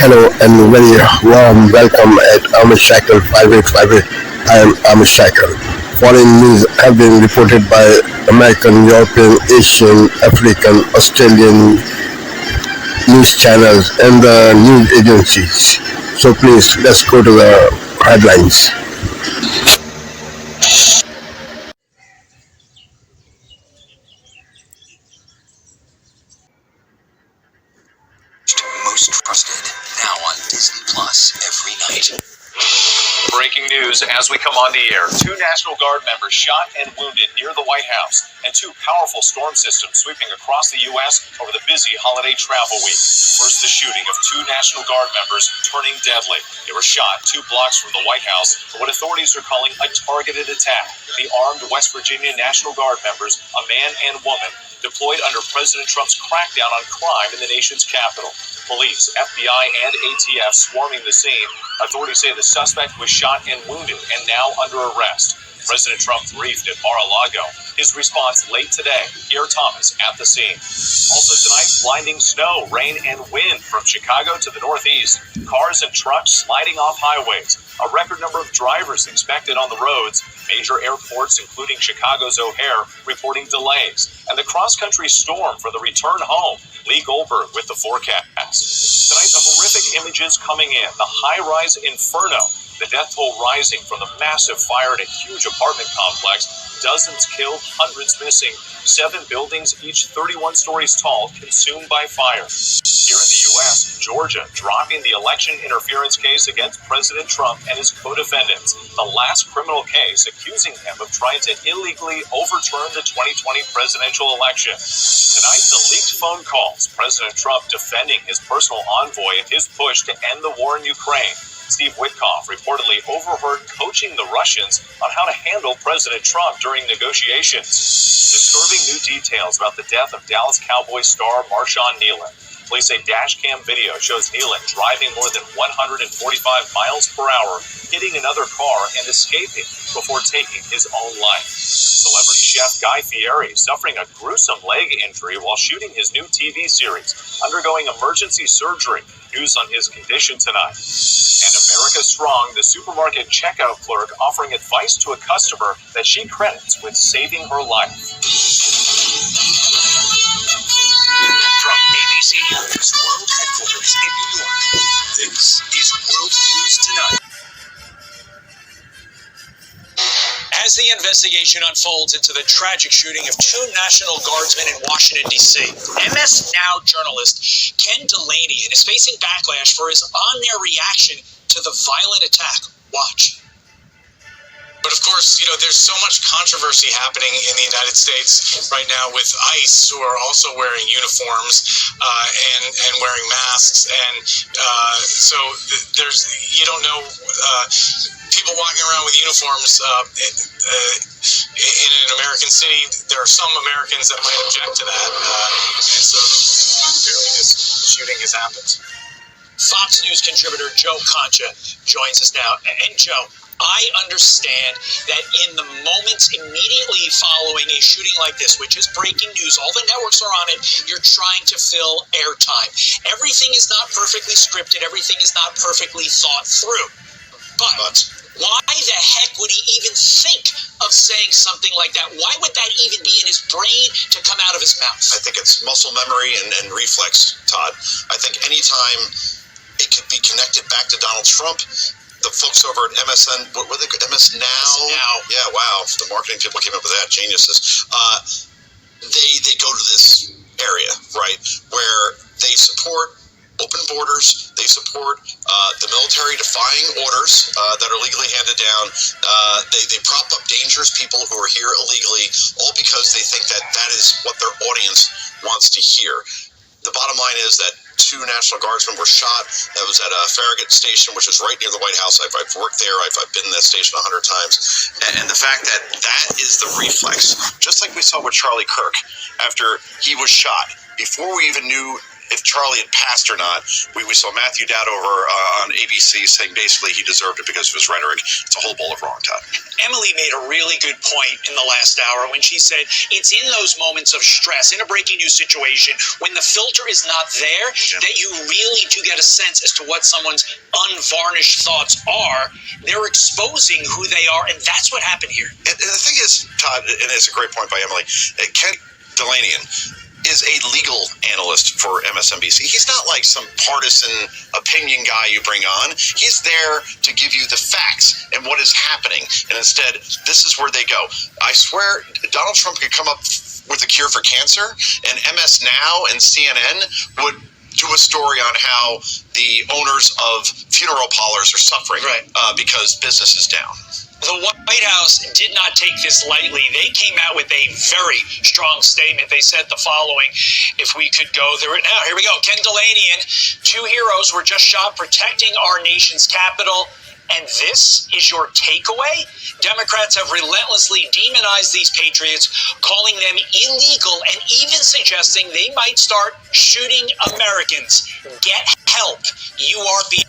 Hello and very warm welcome at Amish Cycle 5858. I am Amish Cycle. Foreign news have been reported by American, European, Asian, African, Australian news channels and the news agencies. So please let's go to the headlines. Most trusted, now on Disney Plus every night. Breaking news as we come on the air. 2 National Guard members shot and wounded near the White House, and 2 powerful storm systems sweeping across the U.S. over the busy holiday travel week. First, the shooting of 2 National Guard members turning deadly. They were shot 2 blocks from the White House for what authorities are calling a targeted attack. The armed West Virginia National Guard members, a man and woman, deployed under President Trump's crackdown on crime in the nation's capital. Police, FBI, and ATF swarming the scene. Authorities say the suspect was shot and wounded and now under arrest. President Trump briefed at Mar-a-Lago. His response late today. Pierre Thomas at the scene. Also tonight, blinding snow, rain, and wind from Chicago to the northeast. Cars and trucks sliding off highways. A record number of drivers expected on the roads. Major airports, including Chicago's O'Hare, reporting delays. And the cross-country storm for the return home. Lee Goldberg with the forecast. Tonight, the horrific images coming in. The high-rise inferno. The death toll rising from the massive fire at a huge apartment complex. Dozens killed, hundreds missing. 7 buildings, each 31 stories tall, consumed by fire. Here in the U.S., Georgia dropping the election interference case against President Trump and his co-defendants. The last criminal case accusing him of trying to illegally overturn the 2020 presidential election. Tonight, the leaked phone calls. President Trump defending his personal envoy in his push to end the war in Ukraine. Steve Witkoff reportedly overheard coaching the Russians on how to handle President Trump during negotiations. Disturbing new details about the death of Dallas Cowboys star Marshawn Kneeland. Police say dashcam video shows Kneeland driving more than 145 miles per hour, hitting another car and escaping before taking his own life. Celebrity chef Guy Fieri suffering a gruesome leg injury while shooting his new TV series, undergoing emergency surgery. News on his condition tonight. And America Strong, the supermarket checkout clerk offering advice to a customer that she credits with saving her life. From ABC News World Headquarters in New York, this is World News Tonight. As the investigation unfolds into the tragic shooting of 2 National Guardsmen in Washington, D.C., MS Now journalist Ken Delaney is facing backlash for his on-air reaction to the violent attack. Watch. But of course, there's so much controversy happening in the United States right now with ICE, who are also wearing uniforms and wearing masks, and so there's you don't know people walking around with uniforms in an American city. There are some Americans that might object to that, and so apparently this shooting has happened. Fox News contributor Joe Concha joins us now. And Joe, I understand that in the moments immediately following a shooting like this, which is breaking news, all the networks are on it, you're trying to fill airtime. Everything is not perfectly scripted. Everything is not perfectly thought through. But why the heck would he even think of saying something like that? Why would that even be in his brain to come out of his mouth? I think it's muscle memory and reflex, Todd. I think anytime it could be connected back to Donald Trump, the folks over at MSN, what were they? MS Now? Yeah, wow. The marketing people came up with that. Geniuses. They go to this area, right, where they support open borders. They support the military defying orders that are legally handed down. They prop up dangerous people who are here illegally, all because they think that is what their audience wants to hear. The bottom line is that 2 National Guardsmen were shot. That was at a Farragut station, which is right near the White House. I've worked there. I've been in that station 100 times. And the fact that is the reflex, just like we saw with Charlie Kirk after he was shot, before we even knew if Charlie had passed or not. We saw Matthew Dowd over on ABC saying basically he deserved it because of his rhetoric. It's a whole bowl of wrong, Todd. Emily made a really good point in the last hour when she said it's in those moments of stress, in a breaking news situation, when the filter is not there, that you really do get a sense as to what someone's unvarnished thoughts are. They're exposing who they are, and that's what happened here. And the thing is, Todd, and it's a great point by Emily, Ken Delanian is a legal analyst for MSNBC. He's not like some partisan opinion guy you bring on. He's there to give you the facts and what is happening. And instead, this is where they go. I swear, Donald Trump could come up with a cure for cancer, and MS Now and CNN would do a story on how the owners of funeral parlors are suffering because business is down. The White House did not take this lightly. They came out with a very strong statement. They said the following, if we could go there now. Here we go. Ken Delanian, 2 heroes were just shot protecting our nation's capital. And this is your takeaway? Democrats have relentlessly demonized these patriots, calling them illegal and even suggesting they might start shooting Americans. Get help. You are being...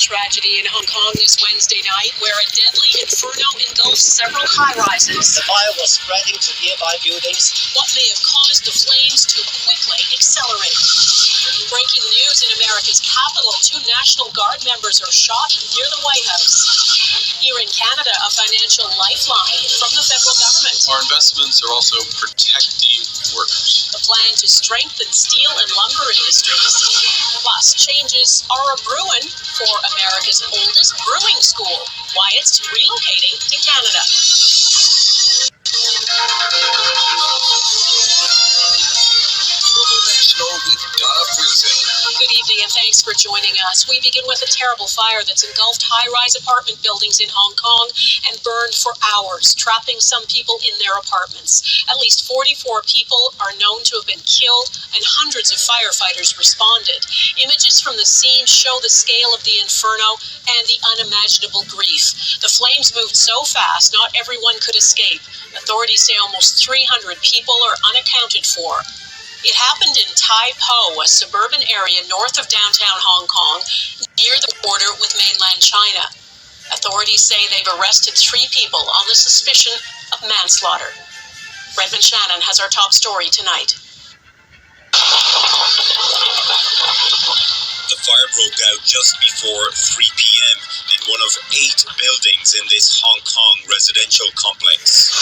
Tragedy in Hong Kong this Wednesday night, where a deadly inferno engulfed several high-rises. The fire was spreading to nearby buildings. What may have caused the flames to quickly accelerate? Breaking news in America's capital, 2 National Guard members are shot near the White House. Here in Canada, a financial lifeline from the federal government. Our investments are also protecting workers. The plan to strengthen steel and lumber industries. Plus, changes are a brewing for America's oldest brewing school. Why it's relocating to Canada. Good evening and thanks for joining us. We begin with a terrible fire that's engulfed high-rise apartment buildings in Hong Kong and burned for hours, trapping some people in their apartments. At least 44 people are known to have been killed and hundreds of firefighters responded. Images from the scene show the scale of the inferno and the unimaginable grief. The flames moved so fast, not everyone could escape. Authorities say almost 300 people are unaccounted for. It happened in Tai Po, a suburban area north of downtown Hong Kong, near the border with mainland China. Authorities say they've arrested 3 people on the suspicion of manslaughter. Redmond Shannon has our top story tonight. The fire broke out just before 3 p.m. in one of 8 buildings in this Hong Kong residential complex.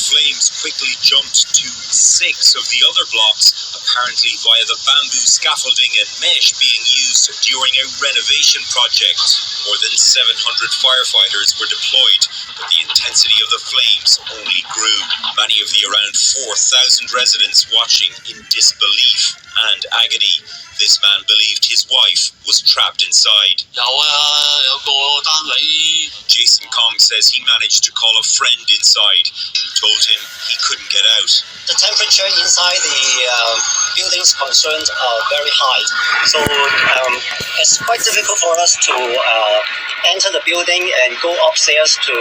Flames quickly jumped to 6 of the other blocks, apparently via the bamboo scaffolding and mesh being used during a renovation project. More than 700 firefighters were deployed, but the intensity of the flames only grew. Many of the around 4,000 residents watching in disbelief and agony. This man believed his wife was trapped inside. Jason Kong says he managed to call a friend inside who told him he couldn't get out. The temperature inside the buildings concerned are very high. So it's quite difficult for us to enter the building and go upstairs to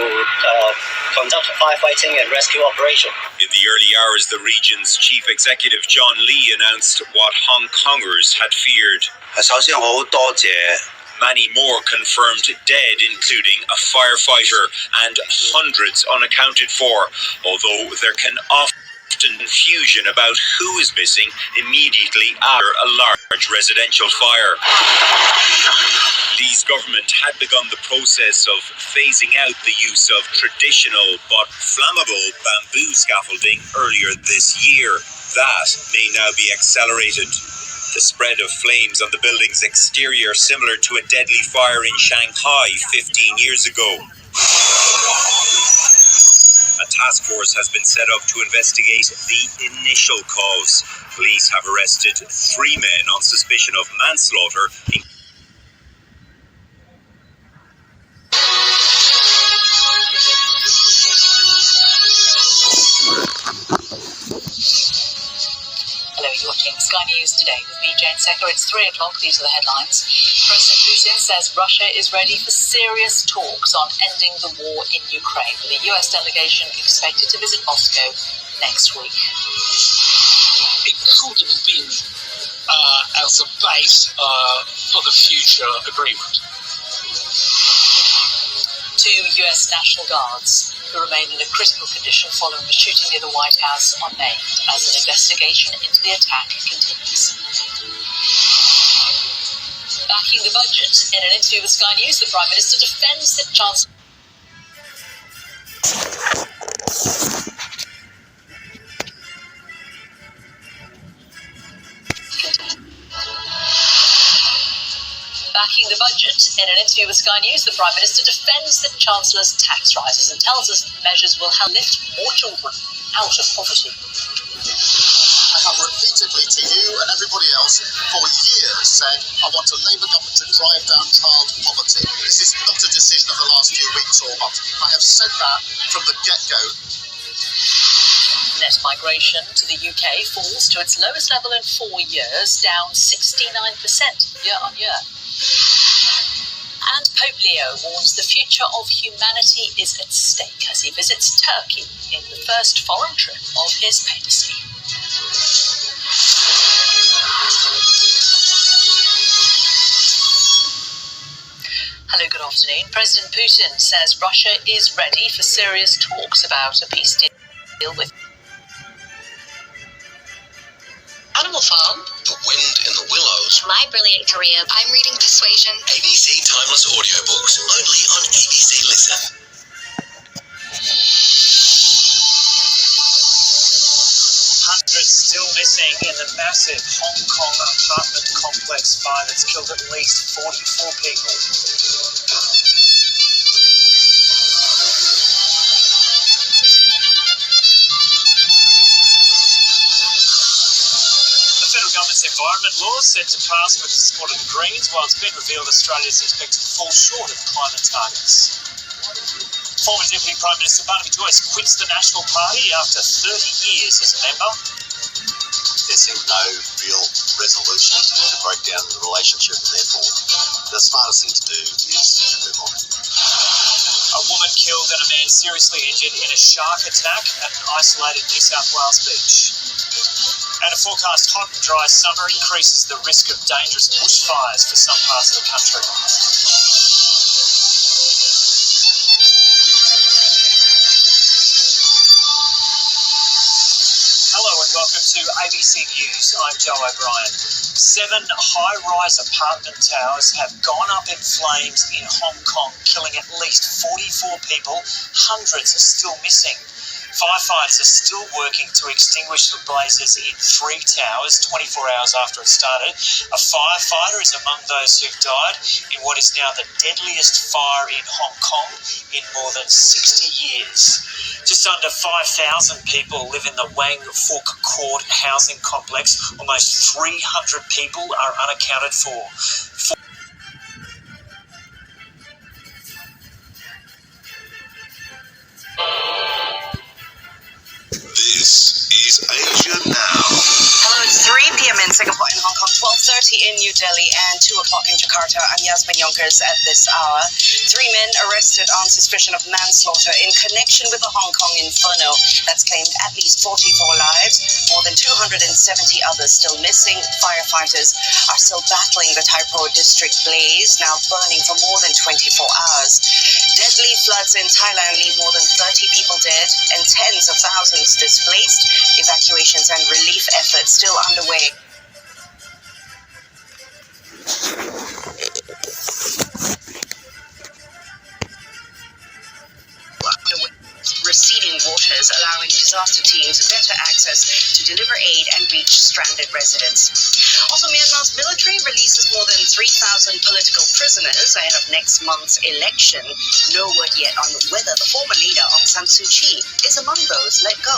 conduct firefighting and rescue operation. In the early hours, the region's chief executive John Lee announced what Hong Kongers had feared. Many more confirmed dead, including a firefighter, and hundreds unaccounted for, although there can often confusion about who is missing immediately after a large residential fire. Lee's government had begun the process of phasing out the use of traditional but flammable bamboo scaffolding earlier this year. That may now be accelerated. The spread of flames on the building's exterior similar to a deadly fire in Shanghai 15 years ago. A task force has been set up to investigate the initial cause. Police have arrested 3 men on suspicion of manslaughter. Hello, you watching Sky News Today with me, Jane Secker. It's 3 o'clock. These are the headlines. President Putin says Russia is ready for serious talks on ending the war in Ukraine, with a US delegation expected to visit Moscow next week. It could have been as a base for the future agreement. 2 US National Guards who remain in a critical condition following the shooting near the White House are named as an investigation into the attack continues. Backing the budget, in an interview with Sky News, the Prime Minister defends the chance. Backing the budget, in an interview with Sky News, the Prime Minister defends the Chancellor's tax rises and tells us measures will help lift more children out of poverty. I have repeatedly to you and everybody else for years said I want a Labour government to drive down child poverty. This is not a decision of the last few weeks or months. I have said that from the get-go. Net migration to the UK falls to its lowest level in 4 years, down 69% year on year. And Pope Leo warns the future of humanity is at stake as he visits Turkey in the first foreign trip of his papacy. Hello, good afternoon. President Putin says Russia is ready for serious talks about a peace deal with Animal Farm. The Wind in the Willows. My Brilliant Career. I'm reading Persuasion. ABC Timeless Audiobooks, only on ABC Listen. Hundreds still missing in the massive Hong Kong apartment complex fire that's killed at least 44 people. Government's environment laws set to pass with the support of the Greens, while it's been revealed Australia is expected to fall short of climate targets. Former Deputy Prime Minister Barnaby Joyce quits the National Party after 30 years as a member. There seemed no real resolution to break down the relationship, and therefore the smartest thing to do is to move on. A woman killed and a man seriously injured in a shark attack at an isolated New South Wales beach. And a forecast hot and dry summer increases the risk of dangerous bushfires for some parts of the country. Hello and welcome to ABC News. I'm Joe O'Brien. 7 high-rise apartment towers have gone up in flames in Hong Kong, killing at least 44 people. Hundreds are still missing. Firefighters are still working to extinguish the blazes in 3 towers 24 hours after it started. A firefighter is among those who've died in what is now the deadliest fire in Hong Kong in more than 60 years. Just under 5,000 people live in the Wang Fuk Court housing complex. Almost 300 people are unaccounted for. This is Asia Now. Hello, it's 3 p.m. in Singapore and Hong Kong, 12:30 in New Delhi and 2 o'clock in Jakarta. I'm Yasmin Yonkers at this hour. 3 men arrested on suspicion of manslaughter in connection with the Hong Kong inferno that's claimed at least 44 lives, more than 270 others still missing. Firefighters are still battling the Tai Po district blaze, now burning for more than 24 hours. Deadly floods in Thailand leave more than 30 people dead and tens of thousands displaced. Evacuations and relief efforts still underway. Receding waters, allowing disaster teams better access to deliver aid and reach stranded residents. Also, Myanmar's military releases more than 3,000 political prisoners ahead of next month's election. No word yet on whether the former leader Aung San Suu Kyi is among those let go.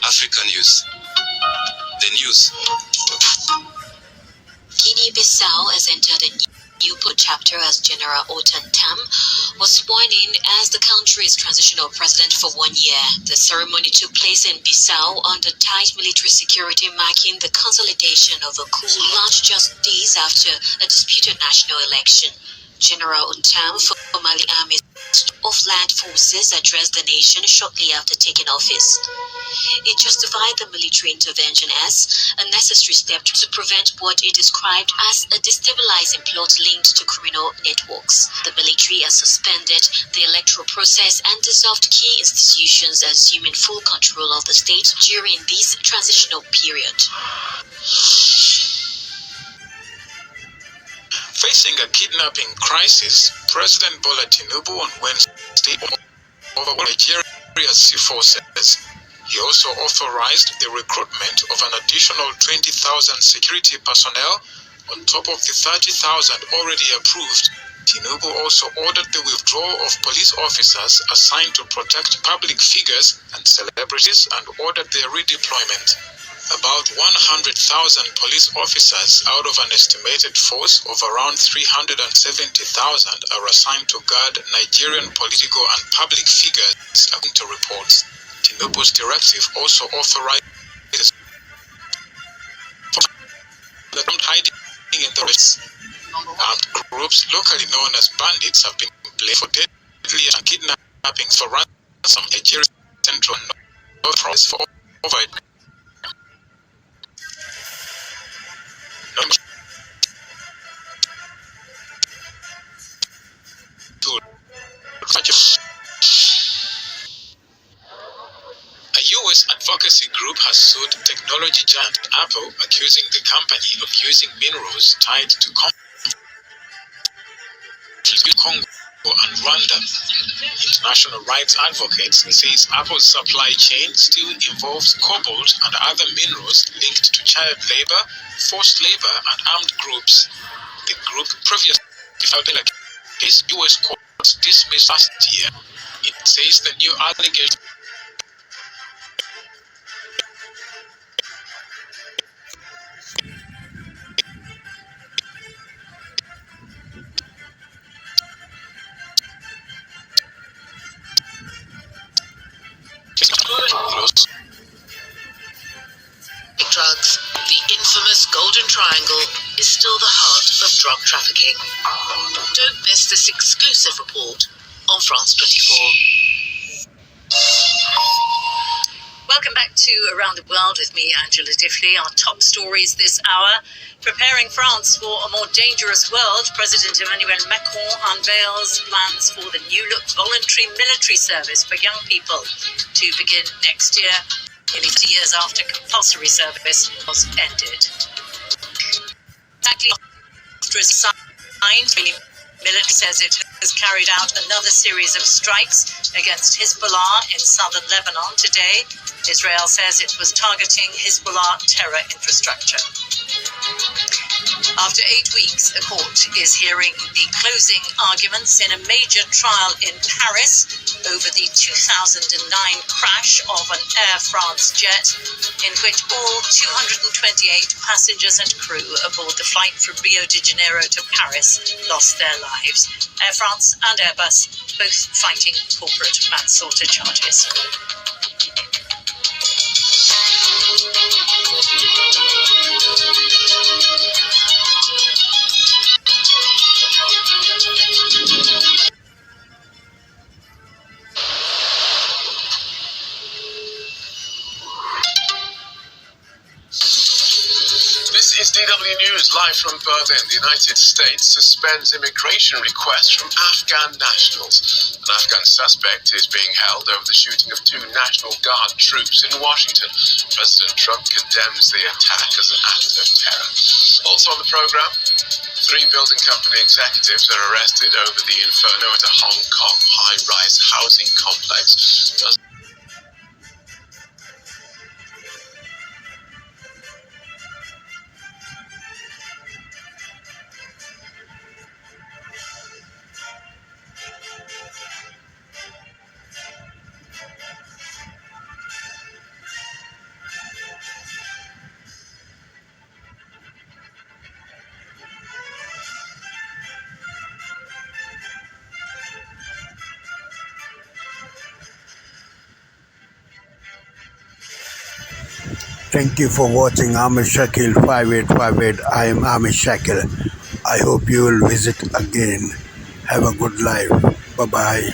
Africa News. The news. Guinea-Bissau has entered a Newport chapter as General Otan Tam was sworn in as the country's transitional president for 1 year. The ceremony took place in Bissau under tight military security, marking the consolidation of a coup launched just days after a disputed national election. General Untam, formerly Army of Land Forces, addressed the nation shortly after taking office. It justified the military intervention as a necessary step to prevent what it described as a destabilizing plot linked to criminal networks. The military has suspended the electoral process and dissolved key institutions, assuming full control of the state during this transitional period. Facing a kidnapping crisis, President Bola Tinubu on Wednesday overwhelmed Nigeria's sea forces. He also authorized the recruitment of an additional 20,000 security personnel on top of the 30,000 already approved. Tinubu also ordered the withdrawal of police officers assigned to protect public figures and celebrities and ordered their redeployment. About 100,000 police officers out of an estimated force of around 370,000 are assigned to guard Nigerian political and public figures, according to reports. Tinubu's directive also authorized hiding in the west. Armed groups locally known as bandits have been blamed for deadly and kidnapping for ransom Nigeria's central north province for over a U.S. advocacy group has sued technology giant Apple, accusing the company of using minerals tied to conflicts in Congo and Rwanda. International rights advocates says Apple's supply chain still involves cobalt and other minerals linked to child labor, forced labor, and armed groups. The group previously filed a case U.S. courts dismissed last year. It says the new allegation drugs, the infamous Golden Triangle, is still the heart of drug trafficking. Don't miss this exclusive report on France 24. Welcome back to Around the World with me, Angela Diffley. Our top stories this hour. Preparing France for a more dangerous world, President Emmanuel Macron unveils plans for the new look voluntary military service for young people to begin next year, nearly 2 years after compulsory service was ended. Exactly after a signed, the military says it has carried out another series of strikes against Hezbollah in southern Lebanon today. Israel says it was targeting Hezbollah terror infrastructure. After 8 weeks, a court is hearing the closing arguments in a major trial in Paris over the 2009 crash of an Air France jet in which all 228 passengers and crew aboard the flight from Rio de Janeiro to Paris lost their lives. Air France and Airbus both fighting corporate manslaughter charges. This is DW News, live from Berlin. The United States suspends immigration requests from Afghan nationals. An Afghan suspect is being held over the shooting of 2 National Guard troops in Washington. President Trump condemns the attack as an act of terror. Also on the program, 3 building company executives are arrested over the inferno at a Hong Kong high-rise housing complex. Thank you for watching Amish Shakil 5858. I am Amish Shakil. I hope you will visit again. Have a good life. Bye-bye.